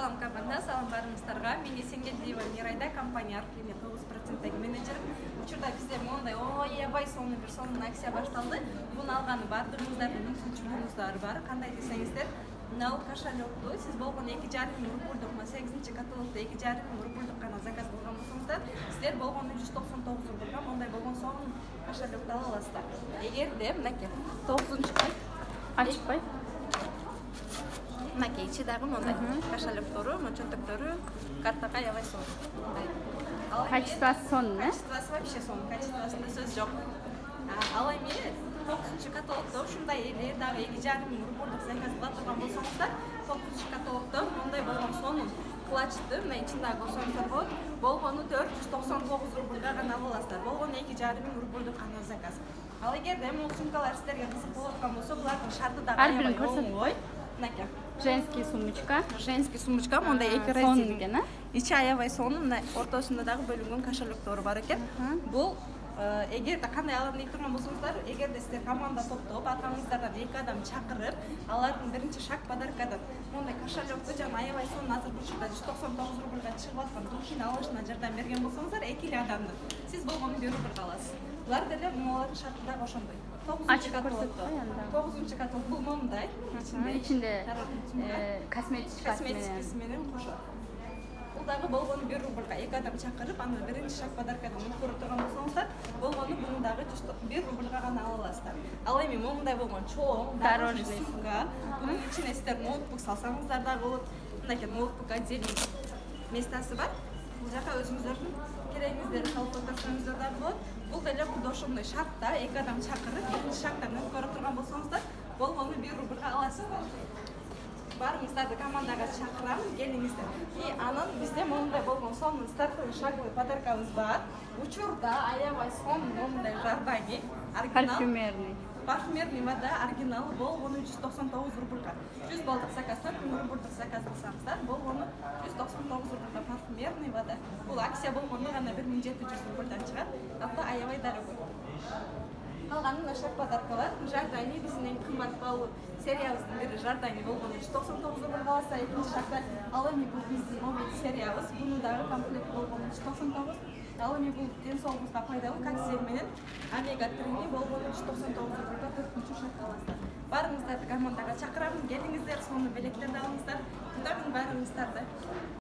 Салам команда, салам барыңыздарга. Мен Есенгелдиева Мирайда, компания аркылы 9% менеджер. Учурда бизде мондай аябай сонун бир сонун акция башталды. Буну алганы бардыгыңыздардын мүмкүнчүлүгүңүздөр бар. Кандай десеңиздер, мына кошелекту сиз болгон 2,5 рубльдук, 8 каталогда 2,5 рубльдук гана заказ кылган болсоңуздар, сиздер болгону 199 рубльга мондай болгон сонун кошелекту ала аласыздар. Эгерде мынакей 9-ай ачпай мынакей ичи дагы мондай кошелектору, чөнтөктөрү, картага аябай сонун. Качествосы сонун, э? Качествосы вообще сонун, качествосунда сөз жок. Ал эми 9-каталогдо ушундай эле дагы 2,5 рубльдук заказ кыла турган болсоңуздар, 9-каталогдо мондай болгон сонун клатчты, мына ичиндагы көрсөңүздөр болот. Болгону 499 рубльга гана ала аласыздар. Болгону 2,5 рубльдук гана заказ. Ал эгерде могу сумкалар сиздерге кызык болуп аткан болсо, булардын шарты дагы аябай оңой. Мынакей. Женский сумочка. Женский сумочка мондай эки сонун раздел экен, э? Ичи аябай сонун, мына ортосунда дагы бөлүнгөн кошелектору бар экен. Бул эгерде кандай алам деп турган болсоңуздар, эгерде сиздер команда топтоп, аркаңыздардан 2 адам чакырып, алардын биринчи шаг подаркадан мондай кошелекту жана аябай сонун азыркы учурда 199 рубльга чыгып аткан душини алышына жардам берген болсоңуздар, 2 адамдын сиз болгону 1 рубльга аласыз. Булар деле муналардын шарты дагы ошондой. 9-каталог бул мондай, ичинде косметикасы менен кошо. Бул дагы болгону 1 рубльга 2 адам чакырып, аны биринчи шаг подаркадан өткөрүп турган болсоңуздар, болгону буну дагы 1 рубльга гана ала аласыздар. Ал эми мондай болгон чоң, дорожный сумка, бунун ичине сиздер ноутбук салсаңыздар дагы болот. Мынакей ноутбук отдельный местасы бар. Бул жака өзүңүздөрдүн керегиңиздерди салып отурсаңыздар дагы болот. Бул деле куду ошондой шартта 2 адам чакырып, биринчи шагдан өткөрүп турган болсоңуздар, болгону 1 рубльга аласыздар. Барыңыздарды командага чакырам, келиңиздер. И анан бизде мондай болгон сонун стартовый шаговый подаркабыз бар. Учурда аябай сонун мондай жардани, оригинал. Парфюмерный вода оригинал болгону 199 рубльга. 100 балдык заказдан 1 рубльдук заказ кылсаңыздар, болгону 199 рубльга парфюмерный вода. Бул акция болгондо гана 1700 рубльдан чыгат. Ата аябай дорогой. Калган нашак подаркалар, жардани биздин эң кымбат баалуу сериябыздын бири жардани болгону 199 рубльга алса, экинчи шагда ал эми бул биздин новый сериябыз, буну дагы комплект болгону 199. Ал эми бул ден соолугубузга пайдалуу кальций менен омега 3 болгону 199 рубльга 4-чү шагга аласыздар. Барыңыздарды командага чакырам, келиңиздер, сонун белектерди алыңыздар. Кутамын барыңыздарды.